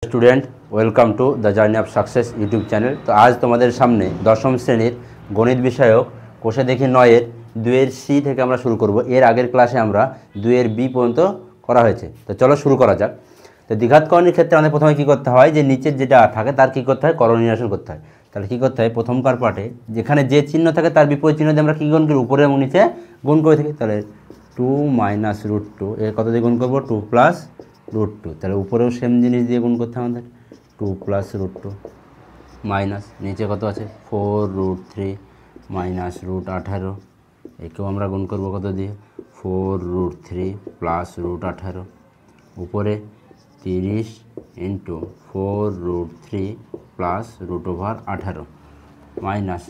Student welcome to the journey of success YouTube channel. তো আজ তোমাদের সামনে দশম শ্রেণীর গণিত বিষয়ক কোষে দেখি 9-এর 2-এর সি থেকে আমরা শুরু করব। এর আগের ক্লাসে আমরা 2-এর বি পর্যন্ত করা হয়েছে। তো চলো শুরু করা যাক। তো দ্বিঘাতকরণের ক্ষেত্রে আমাদের প্রথমে কী করতে হয়, যে নিচের যেটা থাকে তার কী করতে হয়, করণ নিরসন করতে হয়। তাহলে কী করতে হয়, প্রথমকার পার্টে যেখানে যে চিহ্ন থাকে তার বিপরীত চিহ্ন দিয়ে আমরা কী গুণ করি, উপরে এবং নিচে গুণ করে থাকি। তাহলে 2 - √2 এর কত দিয়ে গুণ করবো, 2 + √2। তাহলে উপরেও সেম জিনিস দিয়ে গুণ করতে হবে আমাদের, 2 + √2 মাইনাস নিচে কত আছে 4√3 -√18। একেও আমরা গুণ করবো কত দিয়ে, 4√3 + √18। উপরে 30 × 4√3 + √18 মাইনাস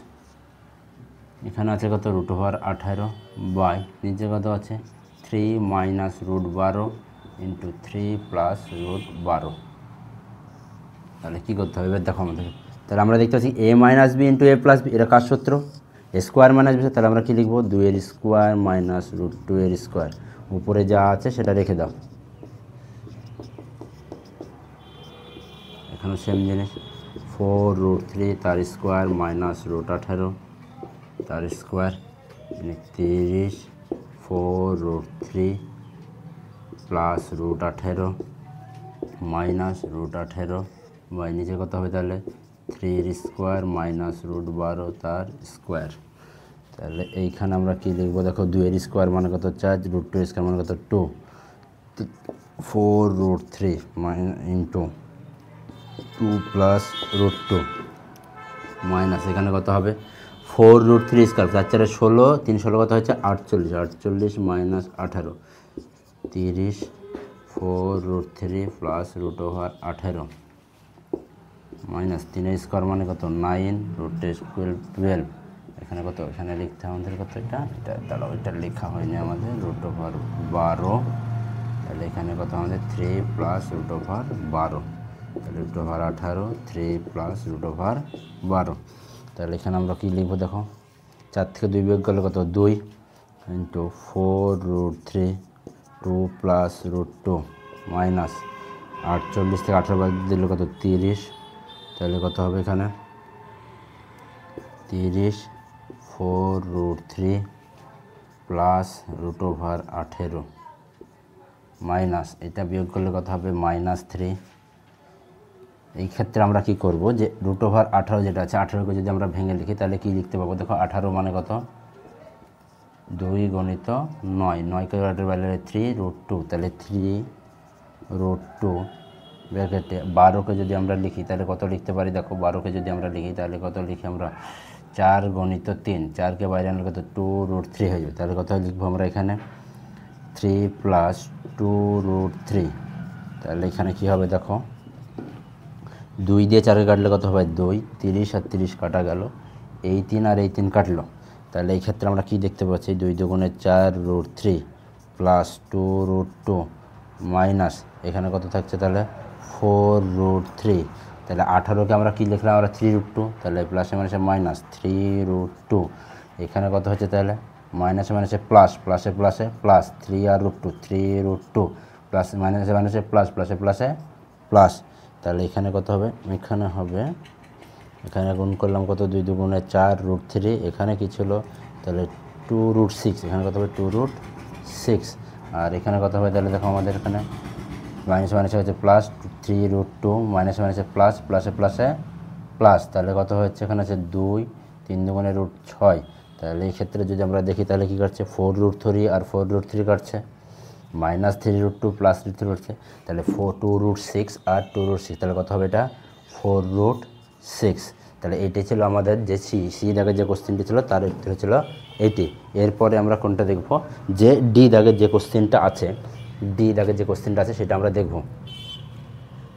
এখানে আছে কত √18 বাই নিচে কত আছে 3 - √12 × 3 + √12। তাহলে কী করতে হবে এবার দেখো আমাদের, তাহলে আমরা দেখতে পাচ্ছি a - b × a + b, এটা কার সূত্র, a² - b। তাহলে আমরা কী লিখবো, 2 এর স্কোয়ার -√2 এর স্কোয়ার। উপরে যা আছে সেটা রেখে দাও, এখানে সেম জিনিস 4√3 তার স্কোয়ার -√18 তার স্কোয়ার, 30 4√3 + √18 -√18 বাই নিচে কত হবে তাহলে 3 এর স্কোয়ার -√12 তার স্কোয়ার। তাহলে এইখানে আমরা কী লিখবো, দেখো 2 এর স্কোয়ার মানে কত 4, √2 এর স্কোয়ার মানে কত 2, 4√3 × 2 + √2 মাইনাস এখানে কত হবে 4√3 স্কোয়ার, 4 4 16, 3 16 কত হচ্ছে 48, 48 - 18, 30 4√3 + √18 মাইনাস 3 এর স্কোয়ার মানে কত 9, √12 12। এখানে কত, এখানে লিখতে হবে আমাদের কত, এটা দাঁড়াও, এটা লেখা হয়নি আমাদের, √12। তাহলে এখানে কত আমাদের 3 + √12, তাহলে √18 3 + √12। তাহলে এখানে আমরা কী লিখবো, দেখো 4 থেকে 2 বিয়োগ করলে কত 2 × 4√3 2 + √2 মাইনাস 48 থেকে 18 বাদ দিলে কত 30। তাহলে কত হবে এখানে 30 4√3 + √18 মাইনাস এটা বিয়োগ করলে কত হবে -3। এই ক্ষেত্রে আমরা কি করব, যে √18 যেটা আছে 18কে যদি আমরা ভেঙে লিখি তাহলে কি লিখতে পাবো, দেখো 18 মানে কত 2 × 9, 9কে 8 বাইরে 3√2, তাহলে 3√2 ব্র্যাকেটে 12কে যদি আমরা লিখি তাহলে কত লিখতে পারি, দেখো 12কে যদি আমরা লিখি তাহলে কত লিখি আমরা 4 × 3, 4কে বাইরে আনলে কত 2√3 হয়ে যাবে। তাহলে কত লিখবো আমরা এখানে 3 + 2√3। তাহলে এখানে কি হবে, দেখো 2 দিয়ে 4কে কাটলে কত হবে 2, 30 আর 30 কাটা গেল, এই 3 আর এই 3 কাটলো। তাহলে এই ক্ষেত্রে আমরা কি দেখতে পাচ্ছি, 2 2 4√3 + 2√2 মাইনাস এখানে কত থাকছে তাহলে 4√3। তাহলে 18কে আমরা কি লিখলাম, আমরা 3√2, তাহলে প্লাসে মাইনাসে মাইনাস 3√2। এখানে কত হচ্ছে তাহলে মাইনাসে মাইনাসে প্লাস, প্লাসে প্লাসে প্লাস 3 আর √2 3√2 প্লাস মাইনাসে মাইনাসে প্লাস, প্লাসে প্লাসে প্লাস। তাহলে এখানে কত হবে, এখানে হবে, এখানে গুণ করলাম কত 2 2 4√3, এখানে কি ছিল তাহলে 2√6, এখানে কত হবে 2√6। আর এখানে কত হবে তাহলে দেখো আমাদের এখানে মাইনাস মাইনাসে হচ্ছে প্লাস 3√2 মাইনাস মাইনাসে প্লাস, প্লাসে প্লাসে প্লাস। তাহলে কত হচ্ছে এখানে আছে 2 3 2 √6। তাহলে এই ক্ষেত্রে যদি আমরা দেখি তাহলে কী কাটছে 4√3 আর 4√3 কাটছে, -3√2 + √3 হচ্ছে, তাহলে 2√6 আর 2√6, তাহলে কত হবে এটা 4√6। তাহলে এটাই ছিল আমাদের যে সি দাগের যে কোশ্চেনটি ছিল তার উত্তর ছিল এটি। এরপরে আমরা কোনটা দেখব, যে ডি দাগের যে কোশ্চেনটা আছে, ডি দাগের যে কোশ্চেনটা আছে সেটা আমরা দেখব।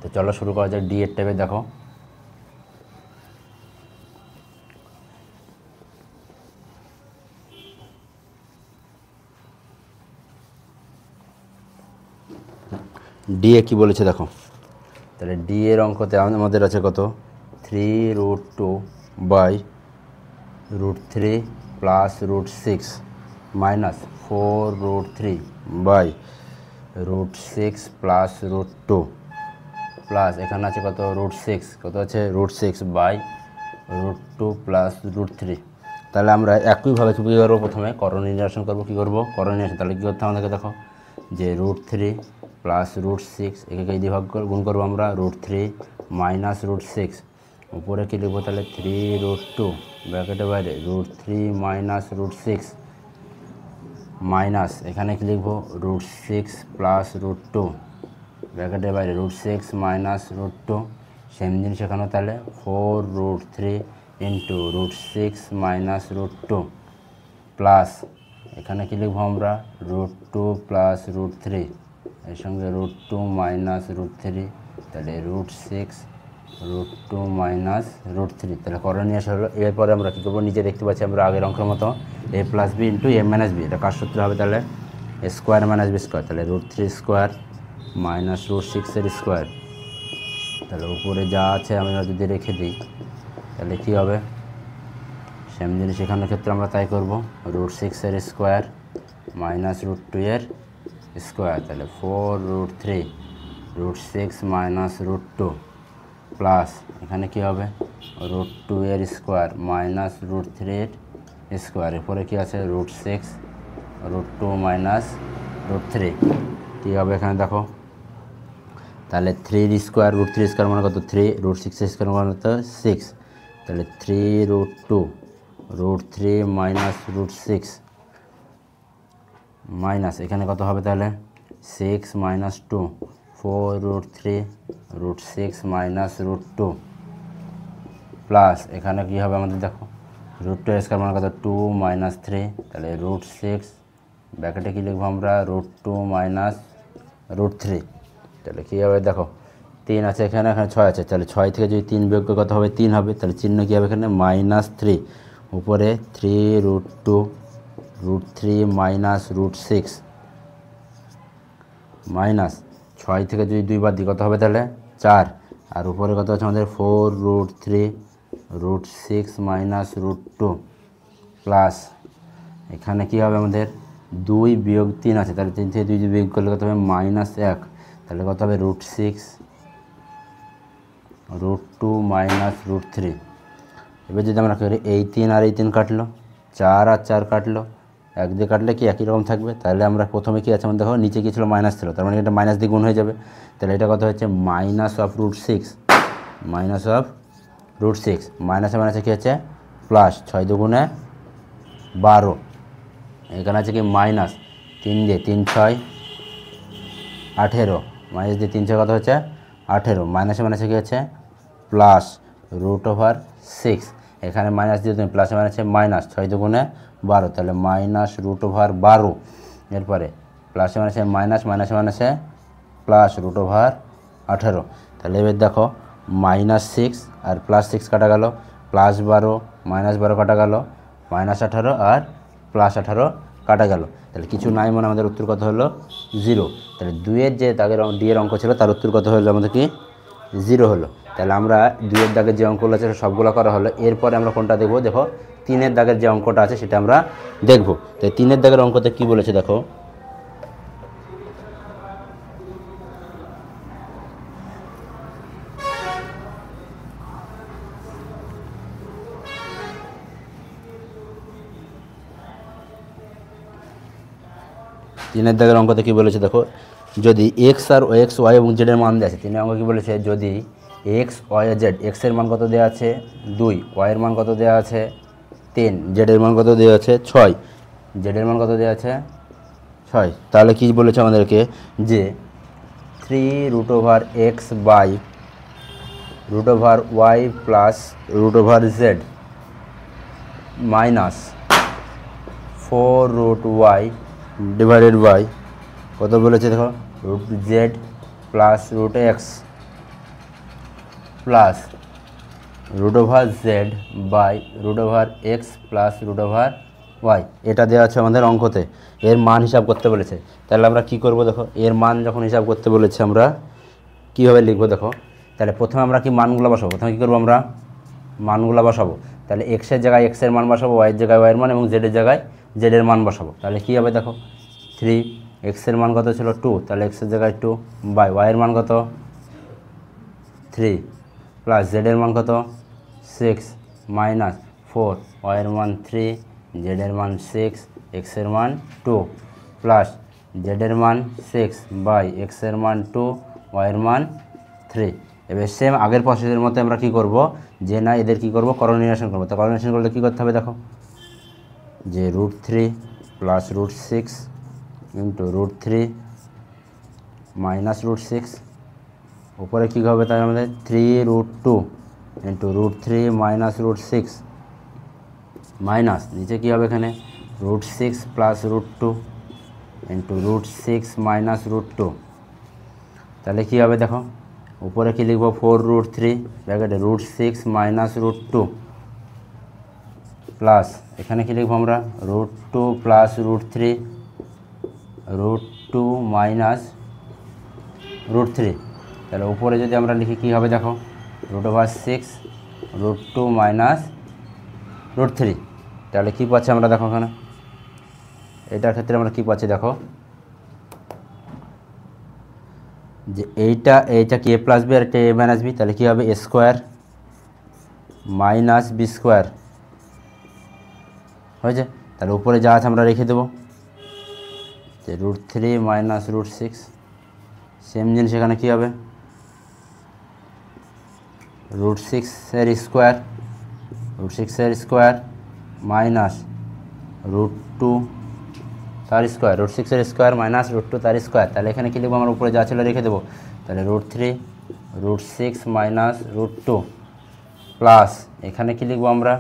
তো চলো শুরু করা যাক। ডি এর টাইপে দেখো, ডি এ কী বলেছে দেখো। তাহলে ডি এর অঙ্কতে আমাদের আছে কত 3√2 / √3 + √6 মাইনাস 4√3 / √6 + √2 প্লাস এখানে আছে কত √6, কত আছে √6 বাই √2 প্লাস √3। তাহলে আমরা একইভাবে কী করবো, প্রথমে করণীয় নির্ণয় করবো। কী করবো করণীয় নির্ণয়, তাহলে কী করতে হবে আমাদেরকে দেখো, যে √3 প্লাস √6 একে দিয়ে ভাগ গুণ করবো আমরা, √3 মাইনাস √6, উপরে কী লিখবো তাহলে 3√2 ব্র্যাকেটের বাইরে √3 মাইনাস √6 মাইনাস এখানে কী লিখবো √6 প্লাস √2 ব্র্যাকেটের বাইরে √6 মাইনাস √2, সেম জিনিস এখানেও তাহলে 4√3 ইন্টু √6 মাইনাস √2 প্লাস এখানে কী লিখবো আমরা √2 প্লাস √3 এর সঙ্গে √2 মাইনাস √3, তাহলে √6 √2 মাইনাস √3। তাহলে করণীয় হলো, এরপরে আমরা কী করবো, নিচে দেখতে পাচ্ছি আমরা আগের অঙ্কের মতো a plus B into a minus B, এটা কার সূত্র হবে তাহলে a square minus B square, তাহলে √3 স্কোয়ার মাইনাস √6 এর স্কোয়ার। তাহলে উপরে যা আছে আমরা যদি রেখে দিই তাহলে কী হবে, সেম জিনিস এখানের ক্ষেত্রে আমরা তাই করব, √6 এর স্কোয়ার মাইনাস √2 এর স্কোয়ার, তাহলে 4√3 √6 মাইনাস √2 প্লাস এখানে কী হবে √2 এর স্কোয়ার মাইনাস √3 এর স্কোয়ার, এরপরে কী আছে √6 √2 মাইনাস √3, কী হবে এখানে দেখো, তাহলে 3 স্কোয়ার √3 স্কোয়ার মানে কত 3, √6 স্কোয়ার মানে কত 6, তাহলে 3√2 √3 মাইনাস √6 মাইনাস এখানে কত হবে তাহলে 6 মাইনাস 2 4√3 √6 মাইনাস √2 প্লাস এখানে কী হবে আমাদের দেখো √2 স্কোয়ার মানে কত 2 মাইনাস 3, তাহলে √6 ব্র্যাকেটে কী লিখবো আমরা √2 মাইনাস √3, তাহলে কী হবে দেখো 3 আছে এখানে, এখানে 6 আছে, তাহলে 6 থেকে যদি 3 বিয়োগ কত হবে 3 হবে, তাহলে চিহ্ন কী হবে এখানে -3, উপরে 3√2 √3 মাইনাস √6 মাইনাস 6 থেকে যদি 2 বাদ দিই কত হবে তাহলে 4, আর উপরে কত আছে আমাদের 4√3 √6 মাইনাস √2 প্লাস এখানে কী হবে আমাদের 2 বিয়োগ 3 আছে, তাহলে 3 থেকে 2 যদি বিয়োগ করলে কত হবে -1, তাহলে কত হবে √6 √2 মাইনাস √3। এবার যদি আমরা করি এই 3 আর এই 3 কাটলো, 4 আর 4 কাটলো, 1 দিয়ে কাটলে কি একই রকম থাকবে, তাহলে আমরা প্রথমে কি আছে আমাদের দেখো নিচে কি ছিল মাইনাস ছিল, তার মানে এটা মাইনাস দিয়ে গুণ হয়ে যাবে, তাহলে এটা কত হচ্ছে -√6 -√6 মাইনাসে মাইনাসে কী হচ্ছে প্লাস, 6 দুগুণে 12, এখানে আছে কি মাইনাস 3 দিয়ে 3 6 18, মাইনাস দিয়ে 3 6 কত হচ্ছে 18, মাইনাসে মাইনাসে কী হচ্ছে প্লাস √6, এখানে মাইনাস দিয়ে তুমি প্লাসে মাইনাসে মাইনাস 6 দুগুণে 12, তাহলে -√12, এরপরে প্লাসে মাইনাসে মাইনাস মাইনাসে মাইনাসে প্লাস √18, তাহলে এবার দেখো -6 আর +6 কাটা গেল, +12 -12 কাটা গেল, -18 আর +18 কাটা গেল, তাহলে কিছু নাই মানে আমাদের উত্তর কত হলো 0। তাহলে 2 এর যে দাগের ডি এর অঙ্ক ছিল তার উত্তর কত হলো আমাদের কি 0 হলো। তাহলে আমরা 2 এর দাগের যে অঙ্কগুলো আছে সবগুলো করা হলো, এরপরে আমরা কোনটা দেখব, দেখো 3 এর দাগের যে অঙ্কটা আছে সেটা আমরা দেখব। তাই 3 এর দাগের অঙ্কতে কি বলেছে দেখো, তিনের দাগের অঙ্কতে কী বলেছে দেখো, যদি এক্স আর এক্স ওয়াই এবং জেডের মান দেওয়া আছে, তিনের অঙ্ক কী বলেছে, যদি এক্স ওয়াই জেড, এক্সের মান কত দেওয়া আছে 2, ওয়াইয়ের মান কত দেওয়া আছে 3, জেডের মান কত দেওয়া আছে 6, জেডের মান কত দেওয়া আছে 6, তাহলে কী বলেছে আমাদেরকে যে 3√x by √y plus √z minus 4√y divided by কত বলেছে দেখো √z plus √x plus √z by √x plus √y, এটা দেওয়া আছে আমাদের অঙ্কতে। এর মান হিসাব করতে বলেছে, তাহলে আমরা কি করব দেখো, এর মান যখন হিসাব করতে বলেছে আমরা কীভাবে লিখবো দেখো, তাহলে প্রথমে আমরা কি মানগুলো বসাবো, প্রথমে কী করবো আমরা মানগুলো বসাবো, তাহলে এক্সের জায়গায় এক্সের মান বসাবো, ওয়াইয়ের জায়গায় ওয়াইয়ের মান এবং জেডের জায়গায় জেডের মান বসাবো। তাহলে কী হবে দেখো 3, এক্সের মান কত ছিল 2, তাহলে এক্সের জায়গায় 2 বাই ওয়াইয়ের মান কত 3 প্লাস জেডের মান কত 6 মাইনাস 4 ওয়াইয়ের মান 3 জেডের মান 6 এক্সের মান 2 প্লাস জেডের মান 6 বাই এক্সের মান 2 ওয়াইয়ের মান 3। এবার সেম আগের প্রসেসের মতো আমরা কি করব, যে না এদের কি করব করোনিয়েশন করব। তো করোনিয়েশন করলে কী করতে হবে দেখো, যে √3 প্লাস √6 ইন্টু √3 মাইনাস √6 উপরে কী হবে তাই আমাদের 3√2 ইন্টু √3 মাইনাস √6 মাইনাস নিচে কী হবে এখানে √6 প্লাস √2 ইন্টু √6 মাইনাস √2। তাহলে কী হবে দেখো, উপরে কি লিখব 4√3 ব্র্যাকেটে √6 মাইনাস √2 প্লাস এখানে কি লিখব আমরা √2 প্লাস √3 √2 মাইনাস √3। তাহলে উপরে যদি আমরা লিখি কী হবে দেখো √6 √2 মাইনাস √3। তাহলে কী পাচ্ছি আমরা দেখো এখানে, এটার ক্ষেত্রে আমরা কী পাচ্ছি দেখো, যে এইটা কি a প্লাস বি আর এটা a মাইনাস বি, তাহলে কী হবে a square minus B square হয়েছে। তাহলে উপরে যা আছে আমরা রেখে দেবো, যে √3 মাইনাস √6 সেম জিনিস এখানে কী হবে √6 এর স্কোয়ার মাইনাস √2 তার স্কোয়ার, √6 এর স্কোয়ার মাইনাস √2 তার স্কোয়ার। তাহলে এখানে কী লিখবো আমরা উপরে যা ছিল রেখে দেবো, তাহলে √3 √6 মাইনাস √2 প্লাস এখানে কী লিখবো আমরা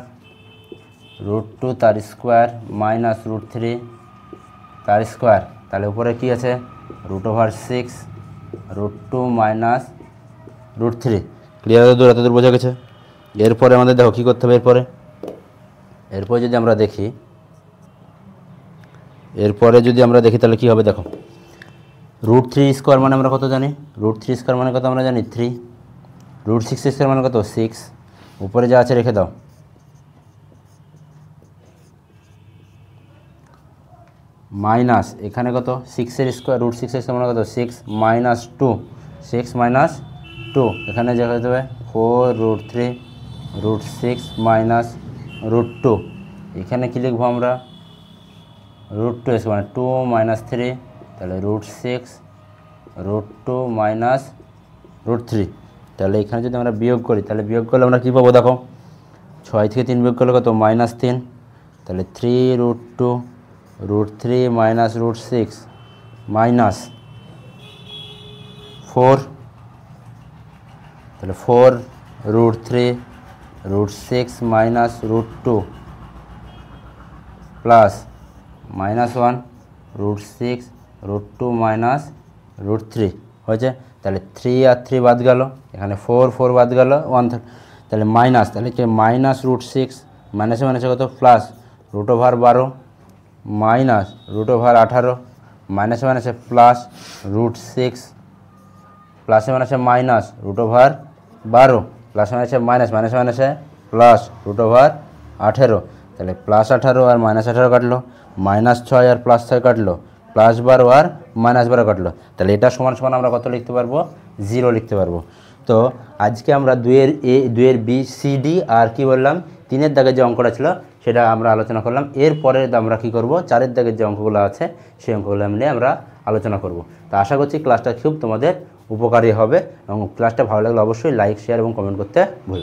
√2 তার স্কোয়ার মাইনাস √3 তার স্কোয়ার। তাহলে উপরে কী আছে √6 √2 মাইনাস √3। ক্লিয়ার এত দূর বোঝা গেছে। এরপরে আমাদের দেখো কী করতে হবে, এরপরে যদি আমরা দেখি তাহলে কী হবে দেখো, √3 স্কোয়ার মানে আমরা কত জানি, √3 স্কোয়ার মানে কত আমরা জানি 3, √6 স্কোয়ার মানে কত 6, উপরে যা আছে রেখে দাও, মাইনাস এখানে কত 6 এর স্কোয়ার, √6 এর স্কোয়ার মানে কত 6 মাইনাস 2, 6 মাইনাস 2 এখানে যা হয়ে যাবে 4√3 √6 মাইনাস √2। এখানে কী লিখবো আমরা √2 স্কোয়ার মানে 2 মাইনাস 3, তাহলে √6 √2 মাইনাস √3। তাহলে এখানে যদি আমরা বিয়োগ করি, তাহলে বিয়োগ করলে আমরা কী পাবো দেখো, 6 থেকে 3 বিয়োগ করলে কত -3, তাহলে 3√2 √3 মাইনাস √6 মাইনাস 4, তাহলে 4√3 √6 মাইনাস √2 প্লাস -1 √6 √2 মাইনাস √3 হয়েছে। তাহলে 3 আর 3 বাদ গেল, এখানে 4 বাদ গেল 1, তাহলে মাইনাস, তাহলে কি মাইনাস √6 মাইনাসে মাইনাসে কত প্লাস √12 মাইনাস √18 মাইনাসে মাইনাসে প্লাস √6 প্লাসে মাইনাসে মাইনাস √12 প্লাসে মাইনাসে মাইনাস মাইনাসে মাইনাসে প্লাস √18। তাহলে +18 আর -18 কাটলো, -6 আর +6 কাটলো, +12 আর -12 কাটলো। তাহলে এটা সমান সমান আমরা কত লিখতে পারবো 0 লিখতে পারবো। তো আজকে আমরা 2-এর A 2-এর B C D আর কি বললাম 3-এর দাগের যে অঙ্কটা ছিল সেটা আমরা আলোচনা করলাম। এরপরে আমরা কি করব 4-এর দাগের যে অঙ্কগুলো আছে সেই অঙ্কগুলো মিলে আমরা আলোচনা করব। তো আশা করছি ক্লাসটা খুব তোমাদের উপকারী হবে এবং ক্লাসটা ভালো লাগলে অবশ্যই লাইক শেয়ার এবং কমেন্ট করতে ভুলবেন না।